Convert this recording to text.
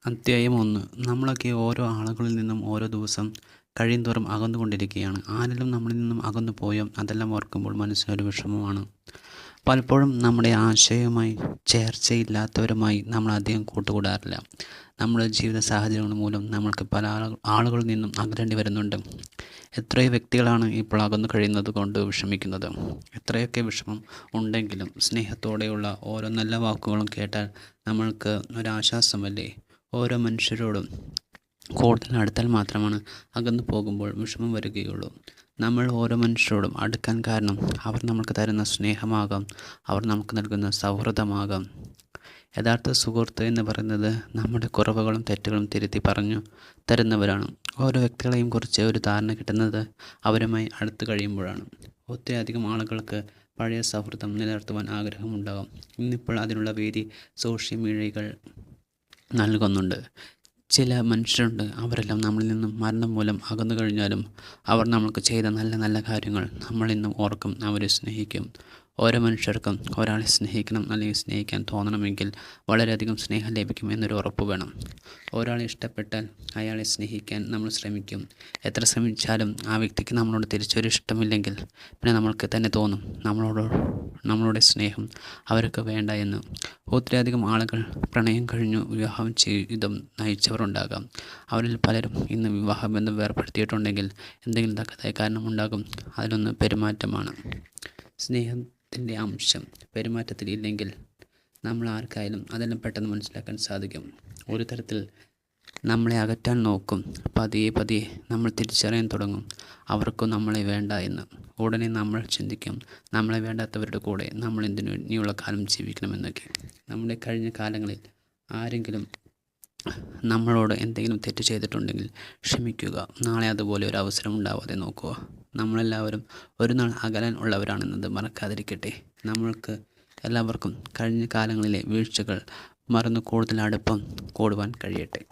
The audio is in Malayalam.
അധ്യായം 1. നമ്മളൊക്കെ ഓരോ ആളുകളിൽ നിന്നും ഓരോ ദിവസം കഴിയുന്തോറും അകന്നുകൊണ്ടിരിക്കുകയാണ്. ആരെങ്കിലും നമ്മളിൽ നിന്നും അകന്നു പോയോ അതെല്ലാം ഓർക്കുമ്പോൾ മനസ്സിനൊരു വിഷമമാണ്. പലപ്പോഴും നമ്മുടെ ആശയവുമായി ചേർച്ചയില്ലാത്തവരുമായി നമ്മൾ അധികം കൂട്ടുകൂടാറില്ല. നമ്മുടെ ജീവിത സാഹചര്യങ്ങൾ മൂലം നമ്മൾക്ക് പല ആളുകളിൽ നിന്നും അകലേണ്ടി വരുന്നുണ്ട്. എത്രയോ വ്യക്തികളാണ് ഇപ്പോൾ അകന്നു കഴിയുന്നത് കൊണ്ട് വിഷമിക്കുന്നത്. എത്രയൊക്കെ വിഷമം ഉണ്ടെങ്കിലും സ്നേഹത്തോടെയുള്ള ഓരോ നല്ല വാക്കുകളും കേട്ടാൽ നമ്മൾക്ക് ഒരാശ്വാസമല്ലേ. ഓരോ മനുഷ്യരോടും കൂടുതൽ അടുത്താൽ മാത്രമാണ് അകന്നു പോകുമ്പോൾ വിഷമം വരികയുള്ളൂ. നമ്മൾ ഓരോ മനുഷ്യരോടും അടുക്കാൻ കാരണം അവർ നമുക്ക് തരുന്ന സ്നേഹമാകാം, അവർ നമുക്ക് നൽകുന്ന സൗഹൃദമാകാം. യഥാർത്ഥ സുഹൃത്ത് എന്ന് പറയുന്നത് നമ്മുടെ കുറവുകളും തെറ്റുകളും തിരുത്തി പറഞ്ഞു തരുന്നവരാണ്. ഓരോ വ്യക്തികളെയും കുറിച്ച് ഒരു ധാരണ കിട്ടുന്നത് അവരുമായി അടുത്ത് കഴിയുമ്പോഴാണ്. ഒത്തിരി അധികം ആളുകൾക്ക് പഴയ സൗഹൃദം നിലനിർത്തുവാൻ ആഗ്രഹമുണ്ടാകും. ഇന്നിപ്പോൾ അതിനുള്ള വേദി സോഷ്യൽ മീഡിയകൾ നൽകുന്നുണ്ട്. ചില മനുഷ്യരുണ്ട്, അവരെല്ലാം നമ്മളിൽ നിന്നും മരണം മൂലം അകന്നു കഴിഞ്ഞാലും അവർ നമ്മൾക്ക് ചെയ്ത നല്ല നല്ല കാര്യങ്ങൾ നമ്മളിന്നും ഓർക്കും, അവരെ സ്നേഹിക്കും. ഓരോ മനുഷ്യർക്കും ഒരാളെ സ്നേഹിക്കണം അല്ലെങ്കിൽ സ്നേഹിക്കാൻ തോന്നണമെങ്കിൽ വളരെയധികം സ്നേഹം ലഭിക്കും എന്നൊരു ഉറപ്പ് വേണം. ഒരാളെ ഇഷ്ടപ്പെട്ടാൽ അയാളെ സ്നേഹിക്കാൻ നമ്മൾ ശ്രമിക്കും. എത്ര ശ്രമിച്ചാലും ആ വ്യക്തിക്ക് നമ്മളോട് തിരിച്ചൊരു ഇഷ്ടമില്ലെങ്കിൽ പിന്നെ നമ്മൾക്ക് തന്നെ തോന്നും നമ്മളുടെ സ്നേഹം അവർക്ക് വേണ്ട എന്ന്. ഒത്തിരിയധികം ആളുകൾ പ്രണയം കഴിഞ്ഞു വിവാഹം ചെയ്തും നയിച്ചവരുണ്ടാകാം. അവരിൽ പലരും ഇന്ന് വിവാഹബന്ധം വേർപ്പെടുത്തിയിട്ടുണ്ടെങ്കിൽ എന്തെങ്കിലും തക്കതായ കാരണമുണ്ടാകും. അതിലൊന്ന് പെരുമാറ്റമാണ്. സ്നേഹത്തിൻ്റെ അംശം പെരുമാറ്റത്തിൽ ഇല്ലെങ്കിൽ നമ്മൾ ആർക്കായാലും അതെല്ലാം പെട്ടെന്ന് മനസ്സിലാക്കാൻ സാധിക്കും. ഒരു തരത്തിൽ നമ്മളെ അകറ്റാൻ നോക്കും. പതിയെ പതിയെ നമ്മൾ തിരിച്ചറിയാൻ തുടങ്ങും അവർക്കും നമ്മളെ വേണ്ട എന്ന്. ഉടനെ നമ്മൾ ചിന്തിക്കും, നമ്മളെ വേണ്ടാത്തവരുടെ കൂടെ നമ്മൾ എന്തിനു ഇനിയുള്ള കാലം ജീവിക്കണമെന്നൊക്കെ. നമ്മുടെ കഴിഞ്ഞ കാലങ്ങളിൽ ആരെങ്കിലും നമ്മളോട് എന്തെങ്കിലും തെറ്റ് ചെയ്തിട്ടുണ്ടെങ്കിൽ ക്ഷമിക്കുക. നാളെ അതുപോലെ ഒരു അവസരം ഉണ്ടാവാതെ നോക്കുക. നമ്മളെല്ലാവരും ഒരു നാൾ അകലാൻ ഉള്ളവരാണെന്നത് മറക്കാതിരിക്കട്ടെ. നമ്മൾക്ക് എല്ലാവർക്കും കഴിഞ്ഞ കാലങ്ങളിലെ വീഴ്ചകൾ മറന്ന് കൂടുതൽ അടുപ്പം കൂടുവാൻ കഴിയട്ടെ.